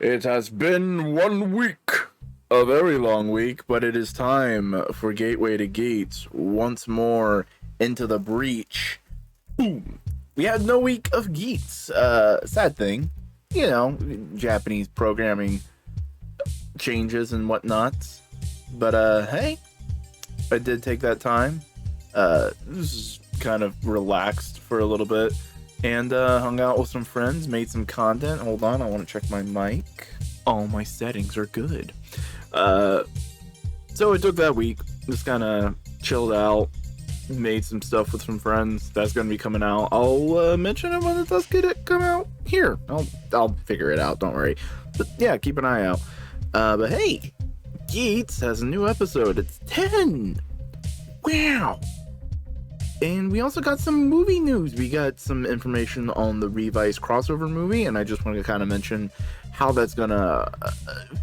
It has been 1 week, a very long week, but it is time for Gateway to Geats once more into the breach. Boom. We had no week of Geats. Sad thing, Japanese programming changes and whatnot. But hey, I did take that time. This is kind of relaxed for a little bit. And hung out with some friends, made some content. Hold on, I want to check my mic. All my settings are good. So it took that week. Just kind of chilled out, made some stuff with some friends. That's going to be coming out. I'll mention it when it does come out here. I'll figure it out. Don't worry. But yeah, keep an eye out. But hey, Geats has a new episode. It's 10. Wow. And we also got some movie news. We got some information on the Revice crossover movie, and I just want to kind of mention how that's going to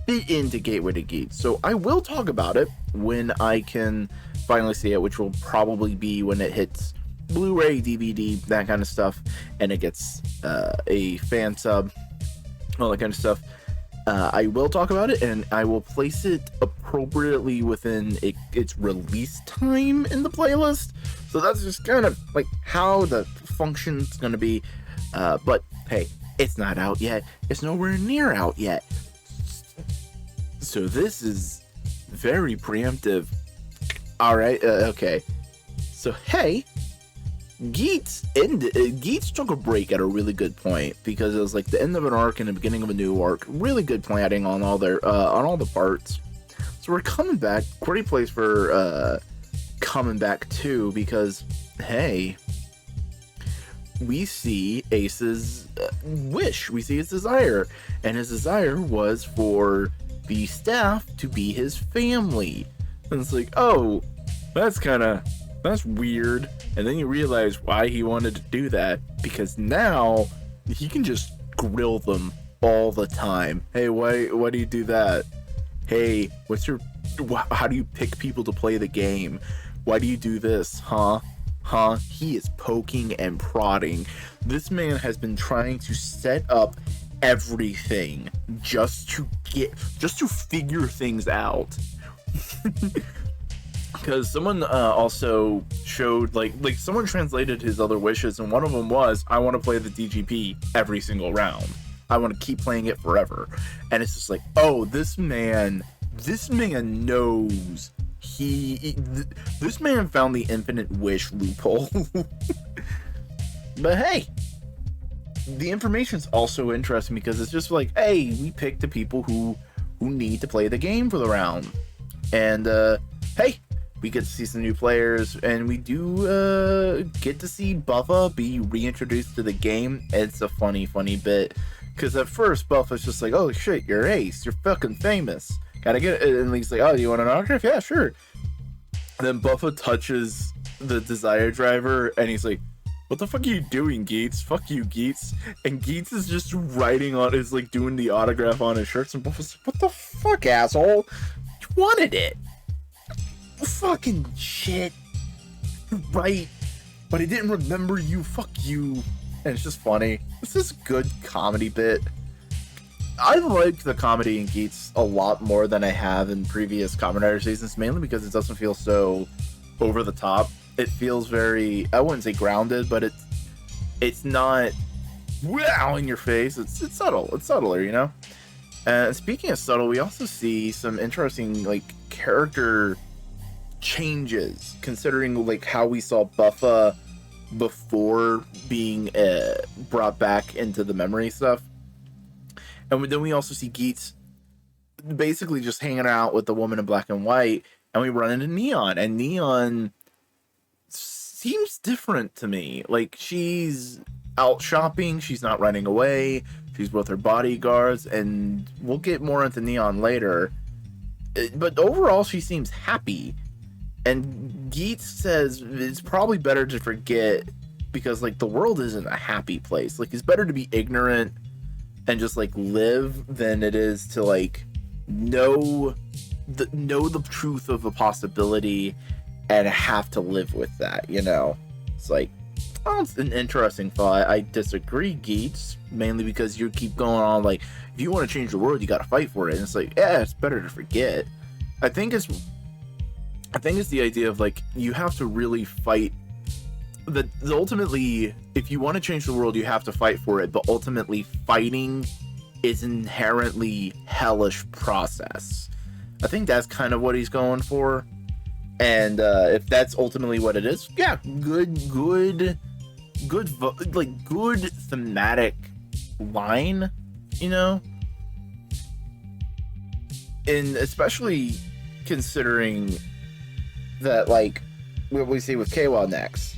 fit into Gateway to Geats. So I will talk about it when I can finally see it, which will probably be when it hits Blu-ray, DVD, that kind of stuff, and it gets a fan sub, all that kind of stuff. I will talk about it, and I will place it appropriately within its release time in the playlist. So that's just kind of like how the function's going to be. But hey, it's not out yet. It's nowhere near out yet. So this is very preemptive. All right. Okay. So hey, Geats took a break at a really good point because it was like the end of an arc and the beginning of a new arc. Really good planning on all the parts. So we're coming back. Great place for coming back too, because hey, we see Ace's wish. We see his desire, and his desire was for the staff to be his family. And it's like, oh, that's weird. And then you realize why he wanted to do that, because now he can just grill them all the time. Hey, why do you do that? Hey, how do you pick people to play the game? Why do you do this? Huh? He is poking and prodding. This man has been trying to set up everything just to figure things out. Because someone also showed, like someone translated his other wishes, and one of them was, I want to play the DGP every single round. I want to keep playing it forever. And it's just like, oh, this man knows. This man found the infinite wish loophole. But hey, the information's also interesting because it's just like, hey, we picked the people who need to play the game for the round. And hey, we get to see some new players, and we do get to see Buffa be reintroduced to the game. It's a funny bit, because at first Buffa's just like, oh shit, you're Ace, you're fucking famous, gotta get it. And he's like, oh, do you want an autograph? Yeah, sure. And then Buffa touches the Desire Driver, and he's like, what the fuck are you doing, Geats? Fuck you, Geats. And Geats is just writing on his, like, doing the autograph on his shirts, and Buffa's like, what the fuck, asshole? You wanted it. Fucking shit. Right. But I didn't remember you. Fuck you. And it's just funny. This is a good comedy bit. I like the comedy in Geats a lot more than I have in previous Kamen Rider seasons, mainly because it doesn't feel so over the top. It feels very, I wouldn't say grounded, but it's not wow in your face. It's subtle. It's subtler, you know? And speaking of subtle, we also see some interesting, like, character changes, considering like how we saw Buffa before being brought back into the memory stuff. And then we also see Geats basically just hanging out with the woman in black and white, and we run into Neon, and Neon seems different to me. Like, she's out shopping, she's not running away, she's with her bodyguards, and we'll get more into Neon later. But overall, she seems happy. And Geats says it's probably better to forget, because like the world isn't a happy place. Like, it's better to be ignorant and just like live than it is to like know the truth of a possibility and have to live with that, you know? It's like, Well, it's an interesting thought. I disagree, Geats, mainly because you keep going on like, if you want to change the world, you got to fight for it. And it's like, yeah, it's better to forget. I think it's, I think it's the idea of like you have to really fight. The ultimately, if you want to change the world, you have to fight for it. But ultimately, fighting is inherently hellish process. I think that's kind of what he's going for. And if that's ultimately what it is, yeah, good, like good thematic line, you know, and especially considering that, like, what we see with Kwa next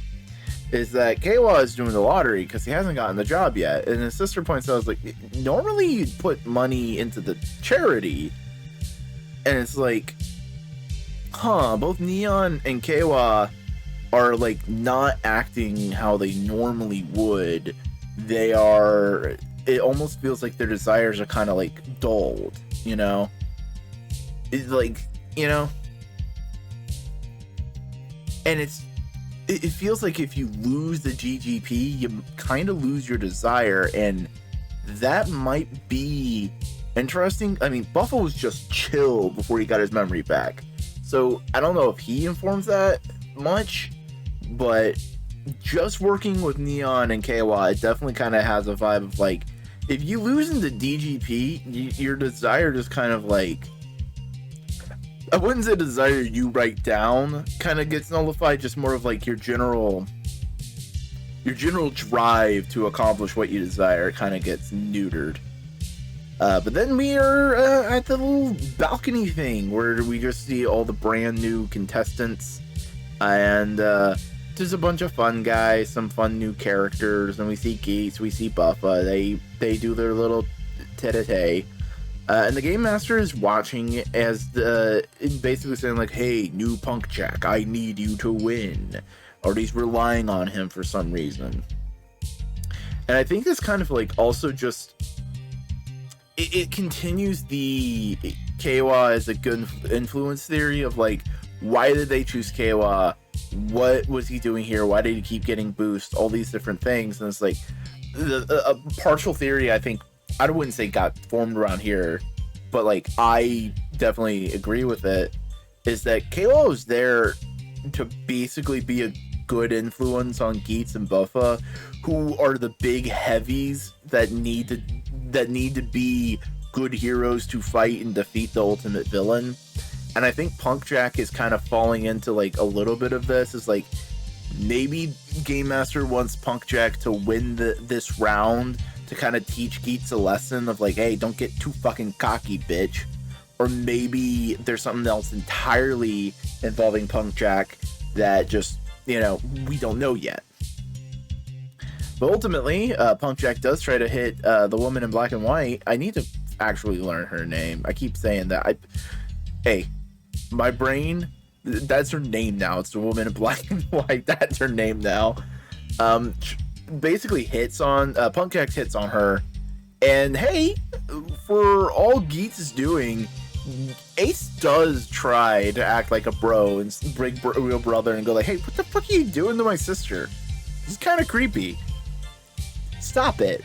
is that Kwa is doing the lottery because he hasn't gotten the job yet, and his sister points out, like, normally you'd put money into the charity, and it's like, both Neon and Kwa are like not acting how they normally would. They are, it almost feels like their desires are kind of like dulled, you know? It's like, you know? And it feels like if you lose the GGP, you kind of lose your desire, and that might be interesting. I mean, Buffalo was just chill before he got his memory back. So I don't know if he informs that much, but just working with Neon and Kwa, it definitely kind of has a vibe of like, if you lose into DGP, your desire just kind of like, I wouldn't say desire you write down kind of gets nullified, just more of like your general drive to accomplish what you desire kind of gets neutered. But then we are at the little balcony thing where we just see all the brand new contestants, and just a bunch of fun guys, some fun new characters, and we see Geats, we see Buffa. They do their little tete-a-tete, and the game master is watching as basically saying like, "Hey, new Punk Jack, I need you to win," or he's relying on him for some reason. And I think it's kind of like also just. It continues the Kwa as a good influence theory of like, why did they choose Kwa? What was he doing here? Why did he keep getting boost? All these different things. And it's like a partial theory, I think, I wouldn't say got formed around here, but like I definitely agree with it, is that Kwa was there to basically be a good influence on Geats and Buffa, who are the big heavies that need to be good heroes to fight and defeat the ultimate villain. And I think Punk Jack is kind of falling into like a little bit of this. Is like, maybe Game Master wants Punk Jack to win this round to kind of teach Geats a lesson of like, hey, don't get too fucking cocky, bitch. Or maybe there's something else entirely involving Punk Jack that just, you know, we don't know yet. But ultimately, Punk Jack does try to hit the woman in black and white. I need to actually learn her name. I keep saying that. Hey, my brain, that's her name now. It's the woman in black and white. That's her name now. Basically hits on, Punk Jack hits on her. And hey, for all Geats is doing, Ace does try to act like a bro and bring real brother and go like, hey, what the fuck are you doing to my sister? This is kind of creepy. Stop it.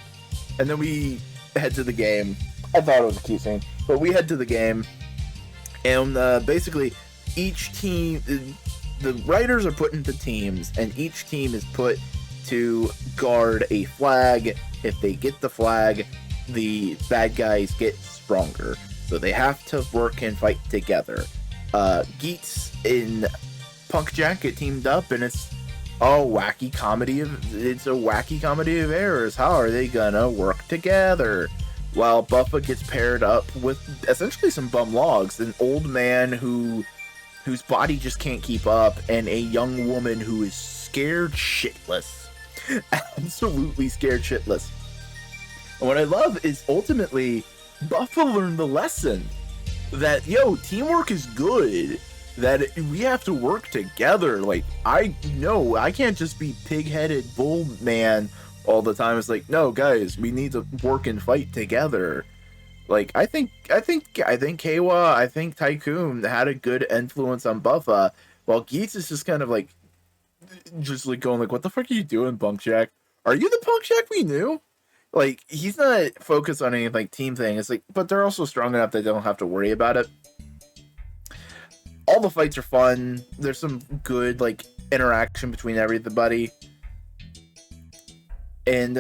And then we head to the game. I thought it was a cute scene, but we head to the game, and basically each team, the writers are put into teams, and each team is put to guard a flag. If they get the flag, the bad guys get stronger, so they have to work and fight together. Geats and Punk Jack get teamed up, and it's a wacky comedy of errors. How are they gonna work together? While Buffa gets paired up with essentially some bum logs, an old man whose body just can't keep up, and a young woman who is scared shitless. Absolutely scared shitless. And what I love is ultimately Buffa learned the lesson that, yo, teamwork is good. That we have to work together. Like, I know I can't just be pig-headed bull man all the time. It's like, no, guys, we need to work and fight together. Like, I think Kwa, I think Tycoon had a good influence on Buffa, while Geats is just kind of like, just like going like, "What the fuck are you doing, Punk Jack? Are you the Punk Jack we knew?" Like, he's not focused on any like team thing. It's like, but they're also strong enough they don't have to worry about it. All the fights are fun. There's some good like interaction between everybody. And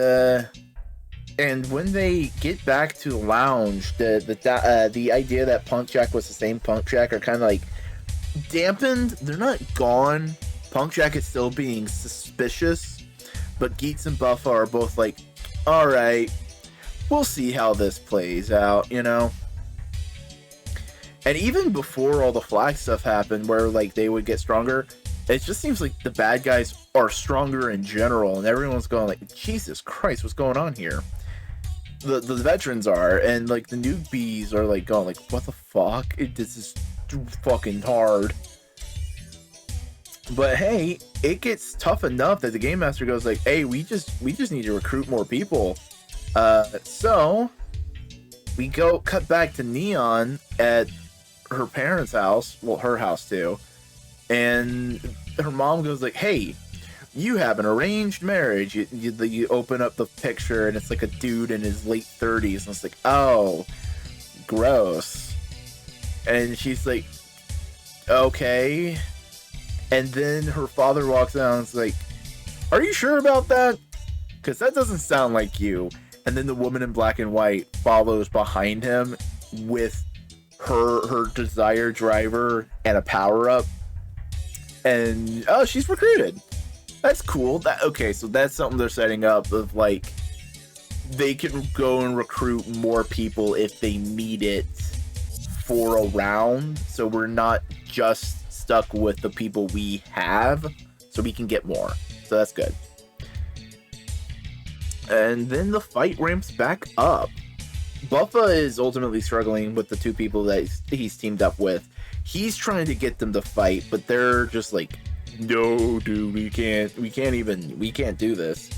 when they get back to the lounge, the idea that Punk Jack was the same Punk Jack are kind of like dampened. They're not gone. Punk Jack is still being suspicious, but Geats and Buffa are both like, all right, we'll see how this plays out, you know? And even before all the flag stuff happened, where like they would get stronger, it just seems like the bad guys are stronger in general, and everyone's going like, Jesus Christ, what's going on here? The veterans are, and like the newbies are like going like, what the fuck? This is fucking hard. But hey, it gets tough enough that the game master goes like, hey, we just need to recruit more people. So we cut back to Neon at her parents' house, well, her house too, and her mom goes like, hey, you have an arranged marriage. You open up the picture and it's like a dude in his late 30s, and it's like, oh, gross. And she's like, okay. And then her father walks out and is like, are you sure about that? Because that doesn't sound like you. And then the woman in black and white follows behind him with her desired driver and a power-up. And, oh, she's recruited. That's cool. Okay, so that's something they're setting up of, like, they can go and recruit more people if they need it for a round. So we're not just stuck with the people we have, so we can get more. So that's good. And then the fight ramps back up. Buffa is ultimately struggling with the two people that he's teamed up with. He's trying to get them to fight, but they're just like, no, dude, we can't do this.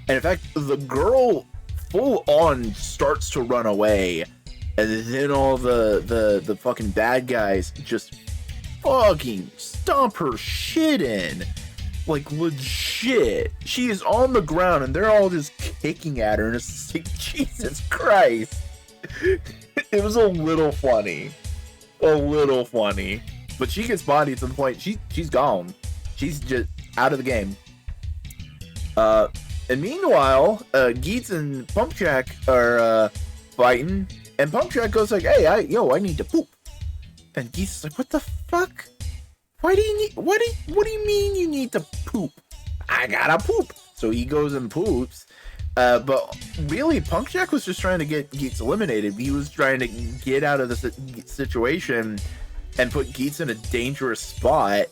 And in fact, the girl full on starts to run away, and then all the fucking bad guys just fucking stomp her shit in. Like, legit. She is on the ground, and they're all just kicking at her, and it's like, Jesus Christ. It was a little funny. But she gets bodied to the point, she's gone. She's just out of the game. And meanwhile, Geats and Punk Jack are fighting, and Punk Jack goes like, hey, I need to poop. And Geats is like, what the fuck? What do you mean you need to poop? I gotta poop. So he goes and poops. But really, Punk Jack was just trying to get Geats eliminated. He was trying to get out of the situation and put Geats in a dangerous spot.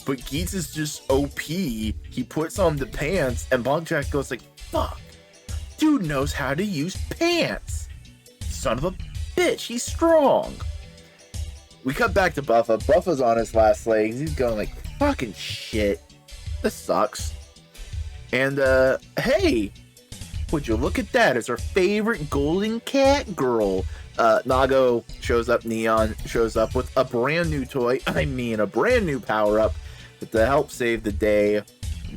But Geats is just OP. He puts on the pants, and Punk Jack goes like, fuck. Dude knows how to use pants. Son of a bitch, he's strong. We cut back to Buffa. Buffa's on his last legs. He's going like, fucking shit. This sucks. And, hey, would you look at that? It's our favorite golden cat girl. Nago shows up, Neon shows up with a brand new toy. I mean, a brand new power-up to help save the day.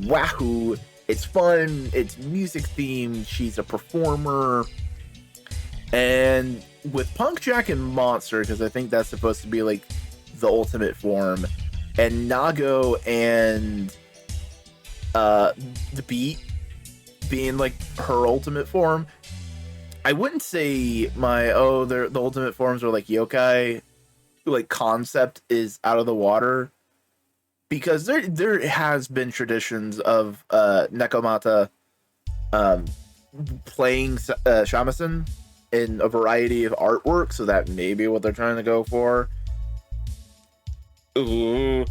Wahoo. It's fun. It's music themed. She's a performer. And with Punk Jack and Monster, because I think that's supposed to be like the ultimate form, and Nago and the Beat being like her ultimate form, I wouldn't say the ultimate forms are like yokai like concept is out of the water, because there has been traditions of Nekomata playing shamisen in a variety of artwork, so that may be what they're trying to go for. Ooh.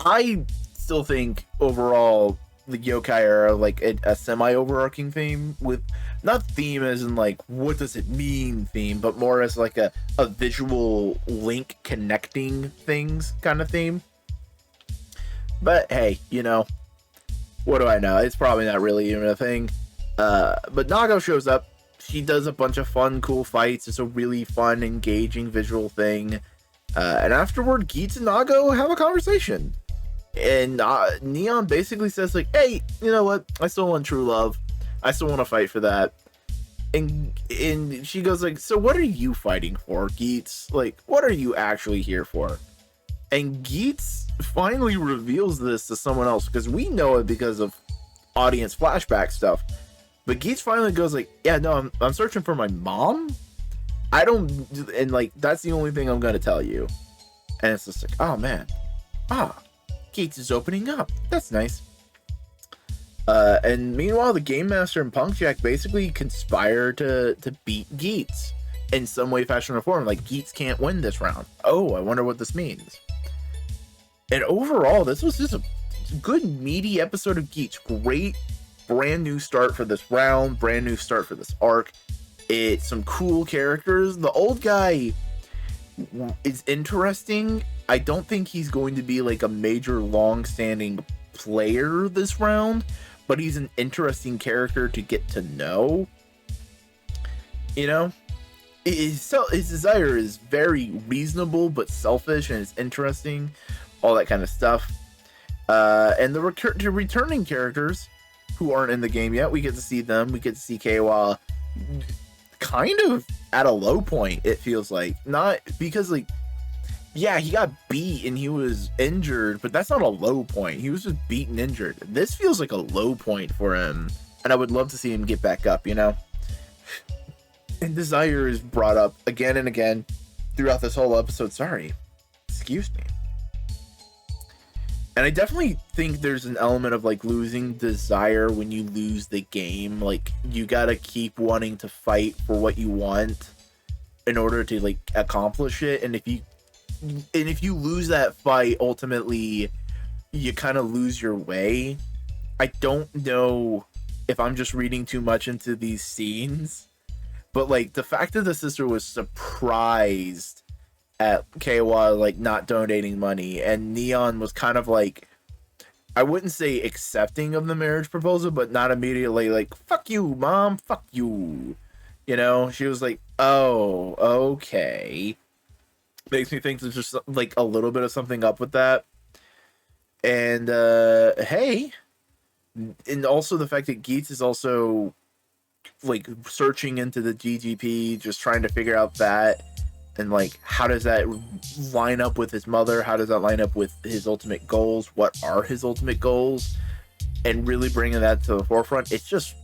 I still think overall the yokai are like a semi-overarching theme, with not theme as in like what does it mean theme, but more as like a visual link connecting things kind of theme. But hey, you know, what do I know? It's probably not really even a thing. But Nago shows up. She does a bunch of fun, cool fights. It's a really fun, engaging visual thing. And afterward, Geats and Nago have a conversation. And Neon basically says like, hey, you know what, I still want true love, I still want to fight for that. And she goes like, so what are you fighting for, Geats? Like, what are you actually here for? And Geats finally reveals this to someone else, because we know it because of audience flashback stuff. But Geats finally goes like, yeah, no, I'm searching for my mom. I don't, and like, that's the only thing I'm gonna tell you. And it's just like, oh man, Geats is opening up. That's nice. And meanwhile, the Game Master and Punk Jack basically conspire to beat Geats in some way, fashion, or form. Like, Geats can't win this round. Oh, I wonder what this means. And overall, this was just a good, meaty episode of Geats. Great, brand new start for this round, brand new start for this arc. It's some cool characters. The old guy is interesting. I don't think he's going to be like a major, long-standing player this round, but he's an interesting character to get to know. You know, his desire is very reasonable but selfish, and it's interesting, all that kind of stuff. And the returning characters who aren't in the game yet, we get to see them. We get to see Keiwa kind of at a low point, it feels like. Not because, like, yeah, he got beat and he was injured, but that's not a low point. He was just beat and injured. This feels like a low point for him, and I would love to see him get back up, you know? And desire is brought up again and again throughout this whole episode. Sorry. Excuse me. And I definitely think there's an element of like losing desire when you lose the game. Like, you gotta keep wanting to fight for what you want in order to like accomplish it. And if you lose that fight, ultimately you kind of lose your way. I don't know if I'm just reading too much into these scenes, but like the fact that the sister was surprised at Keiwa like not donating money, and Neon was kind of like, I wouldn't say accepting of the marriage proposal, but not immediately like, fuck you, mom, fuck you. You know, she was like, oh, okay. Makes me think there's just like a little bit of something up with that. And hey, and also the fact that Geats is also like searching into the GGP, just trying to figure out that, and like, how does that line up with his mother? How does that line up with his ultimate goals? What are his ultimate goals? And really bringing that to the forefront. It's just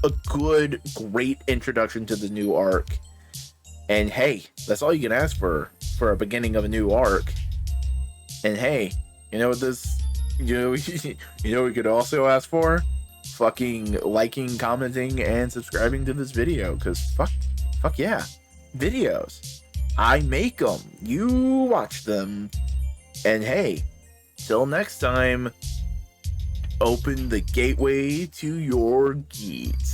a good, great introduction to the new arc. And hey, that's all you can ask for a beginning of a new arc. And hey, you know what this, you know what we could also ask for? Fucking liking, commenting, and subscribing to this video. Because fuck yeah. Videos. I make them. You watch them. And hey, till next time, open the gateway to your Geats.